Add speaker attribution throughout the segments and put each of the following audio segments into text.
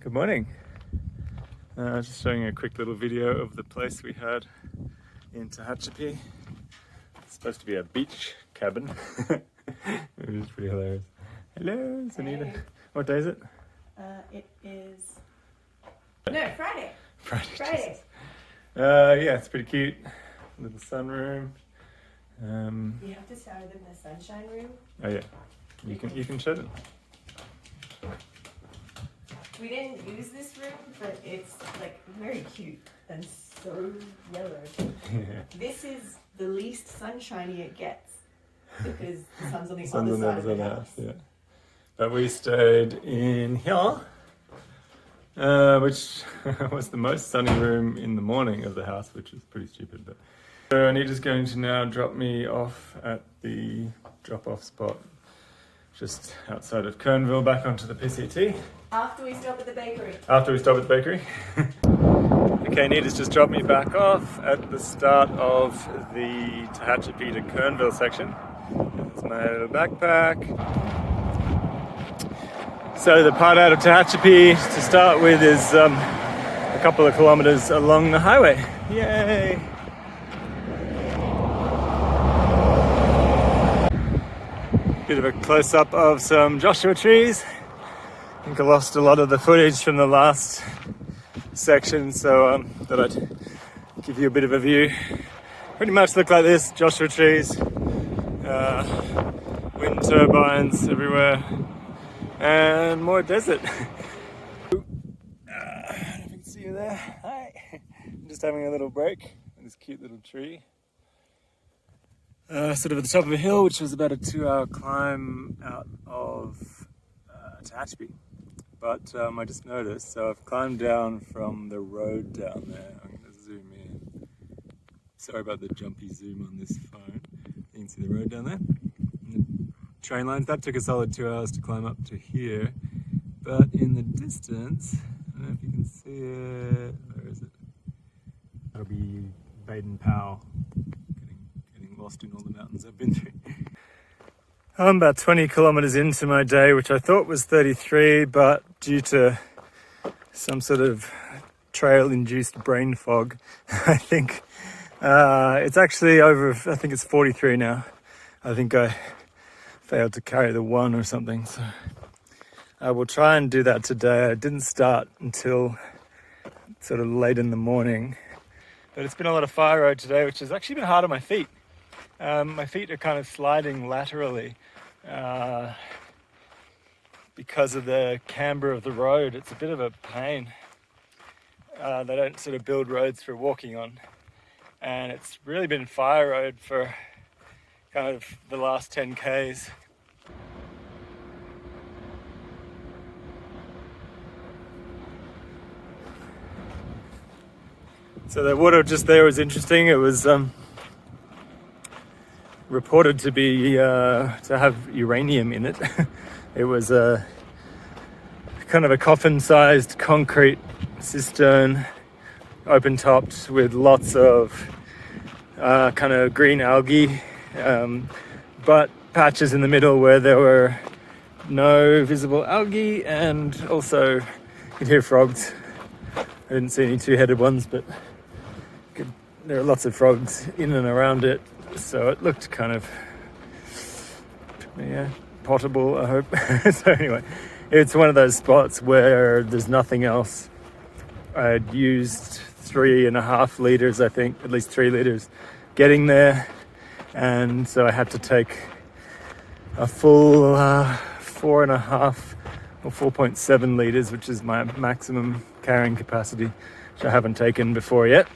Speaker 1: Good morning. Just showing you a quick little video of the place we had in Tehachapi. It's supposed to be a beach cabin. It was pretty hilarious. Hello, Sunita. Hey. What day is it?
Speaker 2: It is... No, Friday.
Speaker 1: Friday. Yeah, it's pretty cute. Little sunroom.
Speaker 2: You have to show them the sunshine room.
Speaker 1: Oh yeah, you can show them.
Speaker 2: We didn't use this room, but it's like very cute and so yellow.
Speaker 1: Yeah.
Speaker 2: This is the least sunshiny it gets because the sun's on the
Speaker 1: Sun's
Speaker 2: other side of the
Speaker 1: house.
Speaker 2: house.
Speaker 1: Yeah. But we stayed in here, which was the most sunny room in the morning of the house, which was pretty stupid. But so Anita's going to now drop me off at the drop-off spot just outside of Kernville, back onto the PCT.
Speaker 2: After we stop at the bakery.
Speaker 1: After we stop at the bakery. Okay, Anita's just dropped me back off at the start of the Tehachapi to Kernville section. That's my little backpack. So the part out of Tehachapi to start with is a couple of kilometers along the highway. Yay! Bit of a close-up of some Joshua trees. I think I lost a lot of the footage from the last section, so thought I'd give you a bit of a view. Pretty much look like this: Joshua trees, wind turbines everywhere, and more desert. I don't know if you can see you there. Hi. I'm just having a little break in this cute little tree. Sort of at the top of a hill, which was about a 2-hour climb out of Tehachapi. But I just noticed, so I've climbed down from the road down there. I'm going to zoom in. Sorry about the jumpy zoom on this phone. You can see the road down there. And the train lines, that took a solid 2 hours to climb up to here. But in the distance, I don't know if you can see it. Where is it? That'll be Baden Powell. Getting lost in all the mountains I've been through. I'm about 20 kilometers into my day, which I thought was 33, but due to some sort of trail-induced brain fog, I think it's actually over, I think it's 43 now. I think I failed to carry the 1 or something, so I will try and do that today. I didn't start until sort of late in the morning, but it's been a lot of fire road today, which has actually been hard on my feet. My feet are kind of sliding laterally because of the camber of the road. It's a bit of a pain. They don't sort of build roads for walking on, and it's really been fire road for kind of the last 10 Ks. So the water just there was interesting. It was reported to be to have uranium in it. It was a kind of a coffin-sized concrete cistern, open-topped, with lots of kind of green algae, but patches in the middle where there were no visible algae, and also you could hear frogs. I didn't see any two-headed ones, but there are lots of frogs in and around it. So it looked kind of, yeah, potable, I hope. So anyway, it's one of those spots where there's nothing else. I'd used 3.5 liters, I think, at least 3 liters getting there. And so I had to take a full 4.5 or 4.7 liters, which is my maximum carrying capacity, which I haven't taken before yet.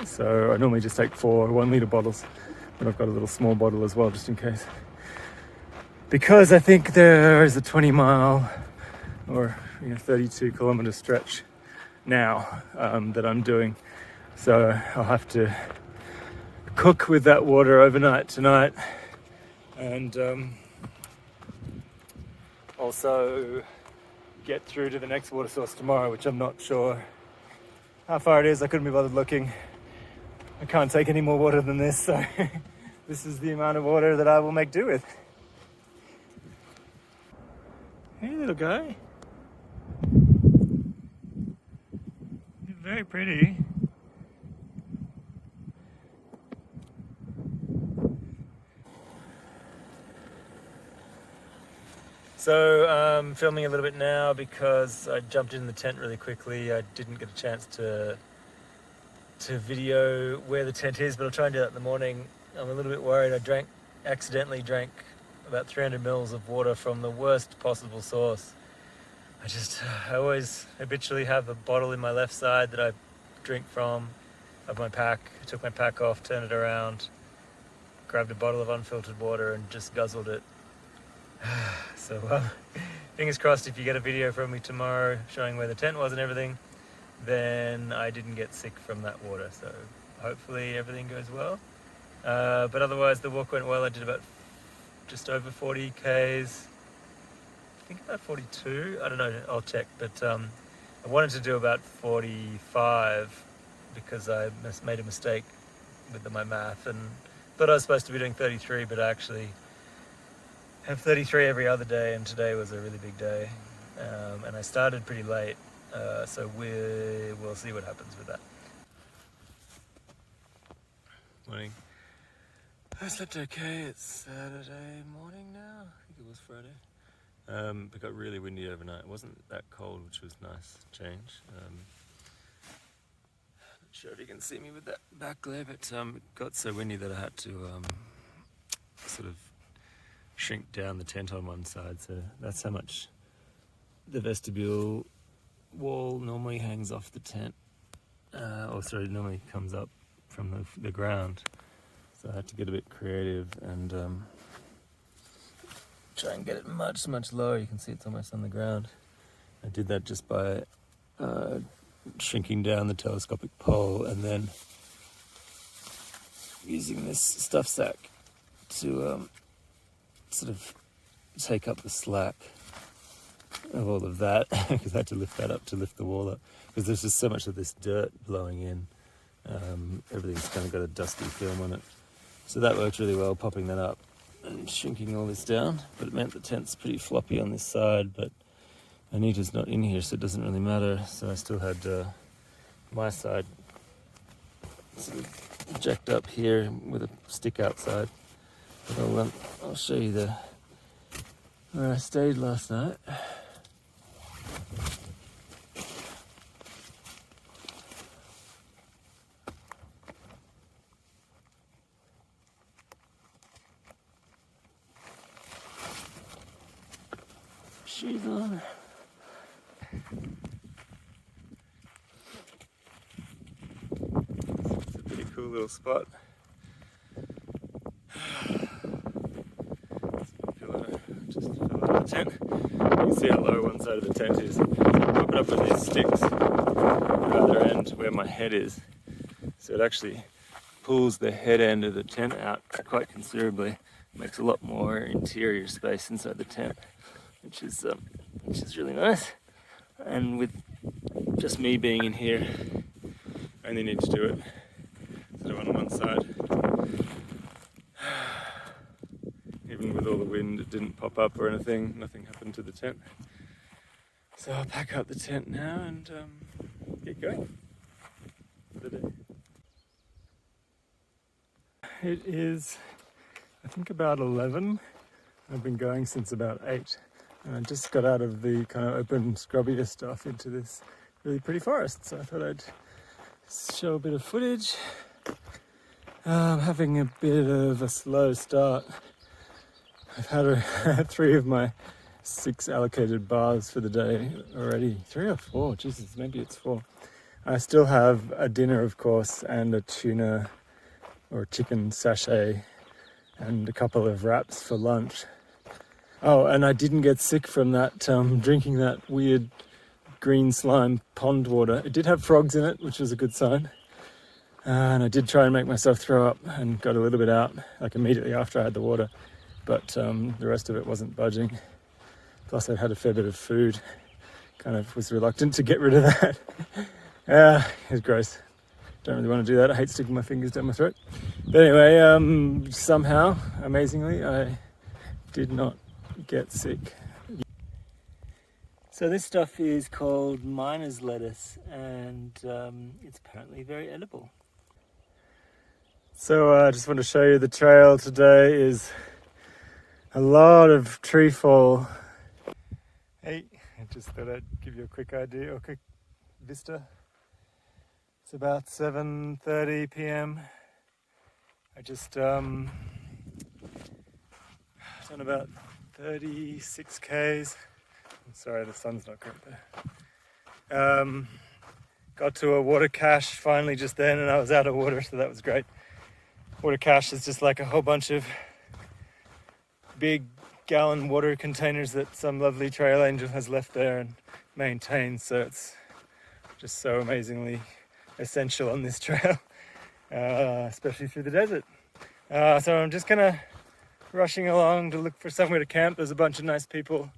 Speaker 1: So I normally just take 4 1-liter bottles, but I've got a little small bottle as well, just in case. Because I think there is a 20-mile or 32-kilometer stretch now that I'm doing. So I'll have to cook with that water overnight tonight, and also get through to the next water source tomorrow, which I'm not sure how far it is. I couldn't be bothered looking. I can't take any more water than this, so this is the amount of water that I will make do with. Hey, little guy. very pretty. So I'm filming a little bit now because I jumped in the tent really quickly. I didn't get a chance to video where the tent is, but I'll try and do that in the morning. I'm a little bit worried. I accidentally drank about 300 mils of water from the worst possible source. I always habitually have a bottle in my left side that I drink from of my pack. I took my pack off, turned it around, grabbed a bottle of unfiltered water and just guzzled it. So fingers crossed if you get a video from me tomorrow showing where the tent was and everything, then I didn't get sick from that water. So hopefully everything goes well. But otherwise the walk went well. I did about just over 40 Ks. I think about 42. I don't know, I'll check. But I wanted to do about 45 because I made a mistake with my math and thought I was supposed to be doing 33, but I actually have 33 every other day, and today was a really big day. And I started pretty late, so we'll see what happens with that. Morning. I slept okay. It's Saturday morning now. I think it was Friday. It got really windy overnight. It wasn't that cold, which was nice change. Not sure if you can see me with that back glare, but it got so windy that I had to sort of shrink down the tent on one side. So that's how much the vestibule wall normally hangs off the tent. Normally comes up from the ground. So I had to get a bit creative and try and get it much lower. You can see it's almost on the ground. I did that just by shrinking down the telescopic pole and then using this stuff sack to sort of take up the slack of all of that because I had to lift that up to lift the wall up because there's just so much of this dirt blowing in. Everything's kind of got a dusty film on it. So that worked really well, popping that up and shrinking all this down, but it meant the tent's pretty floppy on this side, but Anita's not in here, so it doesn't really matter. So I still had my side sort of jacked up here with a stick outside. But I'll show you where I stayed last night. Shoes on. It's a pretty cool little spot. Just fell out of the tent. You can see how low one side of the tent is. So I pop it up with these sticks at the other end where my head is. So it actually pulls the head end of the tent out quite considerably. Makes a lot more interior space inside the tent, which is really nice. And with just me being in here, I only need to do it sort of on one side. Even with all the wind, it didn't pop up or anything. Nothing happened to the tent. So I'll pack up the tent now and get going for the day. It is, I think, about 11. I've been going since about 8. And I just got out of the kind of open scrubbier stuff into this really pretty forest. So I thought I'd show a bit of footage. I'm having a bit of a slow start. I've had 3 of my 6 allocated bars for the day already. 3 or 4, Jesus, maybe it's 4. I still have a dinner, of course, and a tuna or chicken sachet and a couple of wraps for lunch. Oh, and I didn't get sick from that, drinking that weird green slime pond water. It did have frogs in it, which was a good sign. And I did try and make myself throw up and got a little bit out, like immediately after I had the water. But the rest of it wasn't budging. Plus I'd had a fair bit of food. Kind of was reluctant to get rid of that. It was gross. Don't really want to do that. I hate sticking my fingers down my throat. But anyway, somehow, amazingly, I did not get sick. So this stuff is called miner's lettuce, and it's apparently very edible. So I just want to show you the trail today is a lot of tree fall. Hey, I just thought I'd give you a quick idea, or quick vista. It's about 7:30 p.m. I just done about 36 k's. I'm sorry, the sun's not great there. Got to a water cache finally just then, and I was out of water, so that was great. Water cache is just like a whole bunch of big gallon water containers that some lovely trail angel has left there and maintains, so it's just so amazingly essential on this trail, especially through the desert. So I'm just kind of rushing along to look for somewhere to camp. There's a bunch of nice people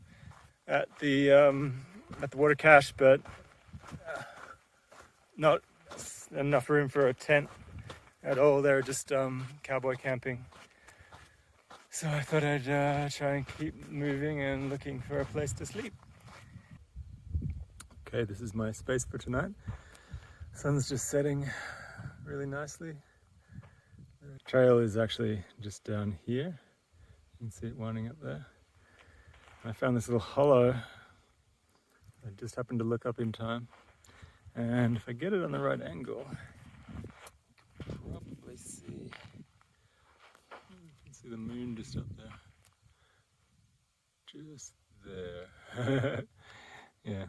Speaker 1: at the water cache, but not enough room for a tent at all. They're just cowboy camping. So I thought I'd try and keep moving and looking for a place to sleep. Okay, this is my space for tonight. Sun's just setting really nicely. The trail is actually just down here. You can see it winding up there. I found this little hollow. I just happened to look up in time. And if I get it on the right angle, you can probably see, you can see the moon just up there. Just there. Yeah,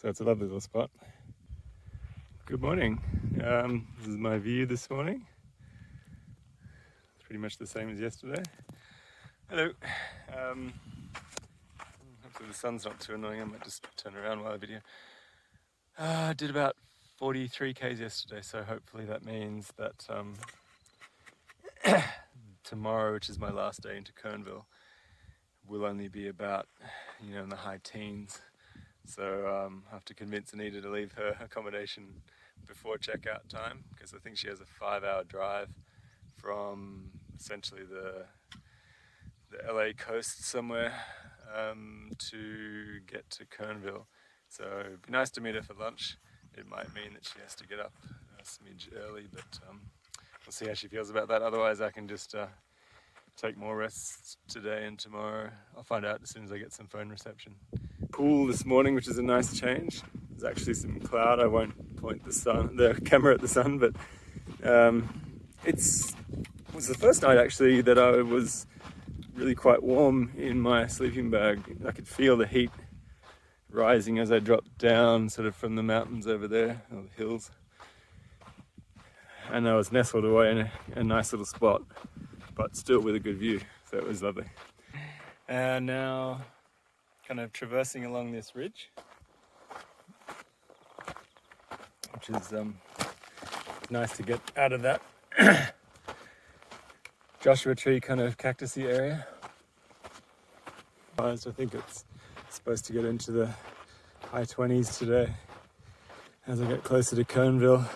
Speaker 1: so it's a lovely little spot. Good morning. This is my view this morning. It's pretty much the same as yesterday. Hello. Hopefully the sun's not too annoying. I might just turn around while I video. I did about 43 k's yesterday, so hopefully that means that tomorrow, which is my last day into Kernville, will only be about, in the high teens. So I have to convince Anita to leave her accommodation before checkout time, because I think she has a 5-hour drive from essentially the LA coast somewhere to get to Kernville. So it'd be nice to meet her for lunch. It might mean that she has to get up a smidge early, but we'll see how she feels about that. Otherwise I can just take more rest today and tomorrow. I'll find out as soon as I get some phone reception. Cool this morning, which is a nice change. There's actually some cloud. I won't point the camera at the sun, but it was the first night actually that I was really quite warm in my sleeping bag. I could feel the heat rising as I dropped down sort of from the mountains over there, or the hills. And I was nestled away in a nice little spot, but still with a good view, so it was lovely. And now kind of traversing along this ridge, which is nice to get out of that Joshua tree kind of cactusy area. I think it's supposed to get into the high 20s today as I get closer to Kernville.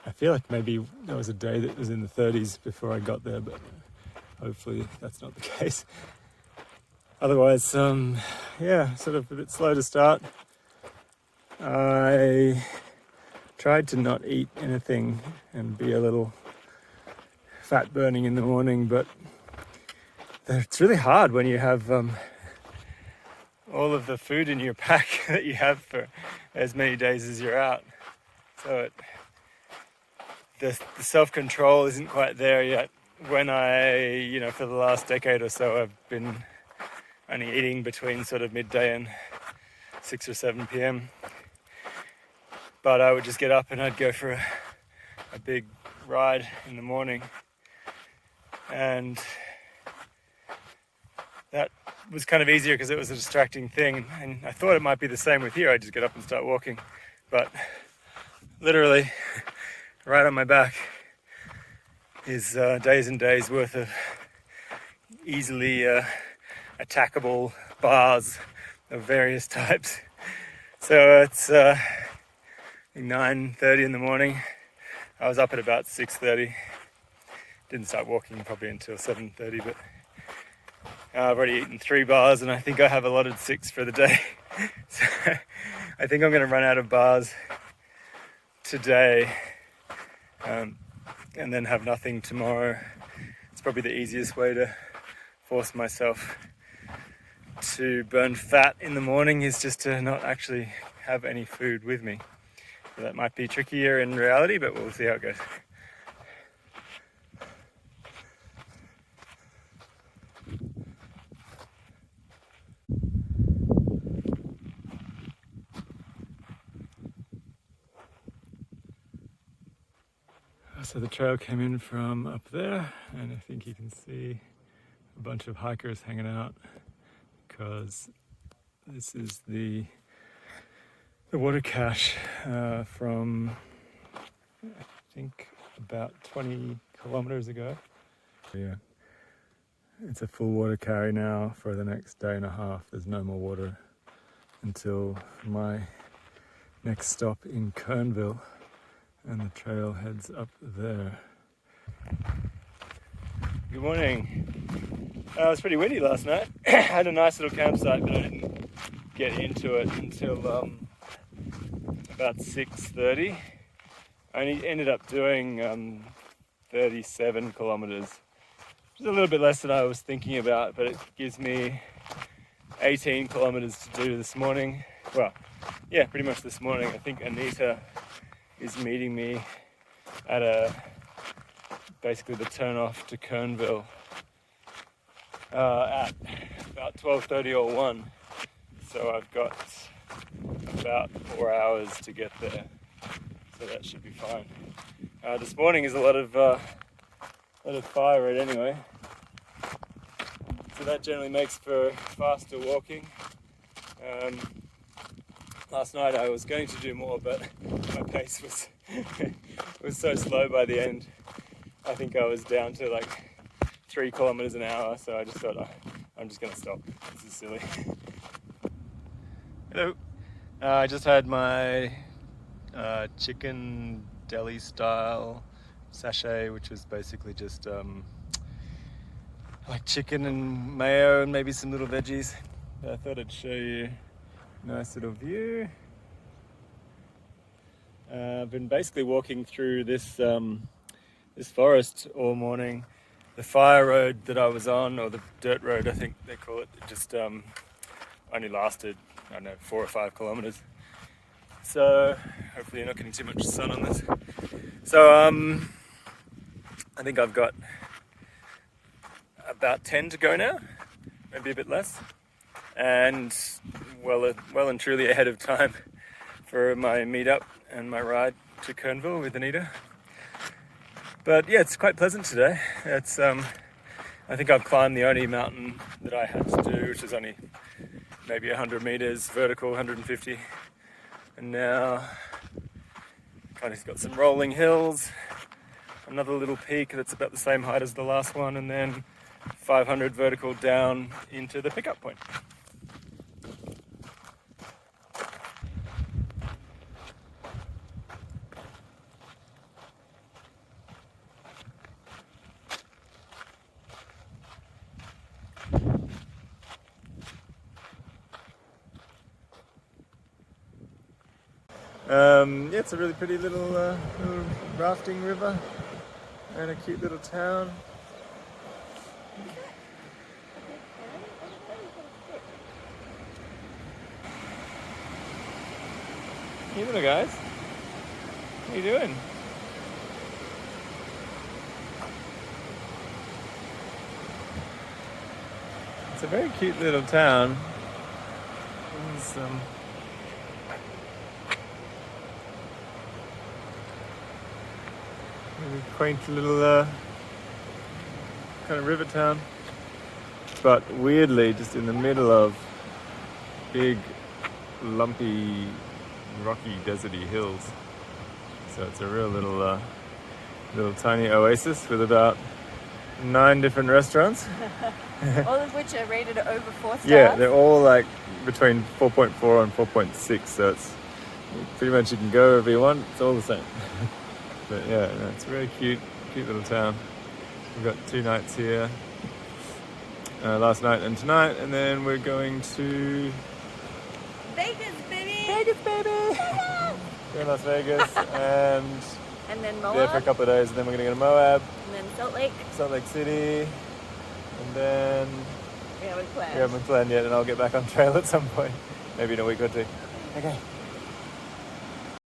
Speaker 1: I feel like maybe there was a day that was in the 30s before I got there, but hopefully that's not the case. Otherwise, yeah, sort of a bit slow to start. I tried to not eat anything and be a little fat burning in the morning, but it's really hard when you have all of the food in your pack that you have for as many days as you're out. So the self-control isn't quite there yet. When I, for the last decade or so, I've been only eating between sort of midday and 6 or 7 p.m. But I would just get up and I'd go for a big ride in the morning. And that was kind of easier because it was a distracting thing. And I thought it might be the same with you. I'd just get up and start walking. But literally, right on my back is days and days worth of easily attackable bars of various types. So it's 9:30 in the morning. I was up at about 6:30. Didn't start walking probably until 7:30, but I've already eaten 3 bars and I think I have allotted 6 for the day. So I think I'm going to run out of bars today, and then have nothing tomorrow. It's probably the easiest way to force myself to burn fat in the morning, is just to not actually have any food with me. So that might be trickier in reality, but we'll see how it goes. So the trail came in from up there, and I think you can see a bunch of hikers hanging out, because this is the water cache from, I think, about 20 kilometers ago. Yeah, it's a full water carry now for the next day and a half. There's no more water until my next stop in Kernville, and the trail heads up there. Good morning. It was pretty windy last night. I had a nice little campsite, but I didn't get into it until about 6:30. I only ended up doing 37 kilometers, which is a little bit less than I was thinking about, but it gives me 18 kilometers to do this morning. Well, yeah, pretty much this morning. I think Anita is meeting me at basically the turn off to Kernville at about 12:30 or 1. So I've got about 4 hours to get there, so that should be fine. This morning is a lot of fire red anyway, so that generally makes for faster walking. Last night I was going to do more, but my pace was so slow by the end. I think I was down to like 3 kilometers an hour, so I just thought, I'm just going to stop. This is silly. Hello. I just had my chicken deli style sachet, which was basically just like chicken and mayo and maybe some little veggies. I thought I'd show you. Nice little view. I've been basically walking through this forest all morning. The fire road that I was on, or the dirt road I think they call it, just only lasted, I don't know, 4 or 5 kilometers. So hopefully you're not getting too much sun on this. So I think I've got about 10 to go now, maybe a bit less. And well and truly ahead of time for my meetup and my ride to Kernville with Anita. But yeah, it's quite pleasant today. It's I think I've climbed the only mountain that I had to do, which is only maybe 100 meters vertical, 150. And now kind of got some rolling hills, another little peak that's about the same height as the last one, and then 500 vertical down into the pickup point. Yeah, it's a really pretty little rafting river and a cute little town. Hey little guys, what are you doing? It's a very cute little town. There's really quaint little kind of river town, but weirdly just in the middle of big, lumpy, rocky, deserty hills. So it's a real little tiny oasis with about 9 different restaurants.
Speaker 2: All of which are rated over 4 stars?
Speaker 1: Yeah, they're all like between 4.4 and 4.6, so it's pretty much you can go wherever you want, it's all the same. But yeah, no, it's a really cute little town. We've got 2 nights here. last night and tonight, and then we're going to
Speaker 2: Vegas, baby.
Speaker 1: Vegas, baby. We're in Las Vegas and
Speaker 2: then
Speaker 1: there for a
Speaker 2: Moab.
Speaker 1: couple of days, and then we're gonna go to Moab,
Speaker 2: And then Salt Lake.
Speaker 1: Salt Lake City, and then
Speaker 2: We haven't planned.
Speaker 1: we haven't planned yet, and I'll get back on trail at some point, maybe in a week or two. Okay.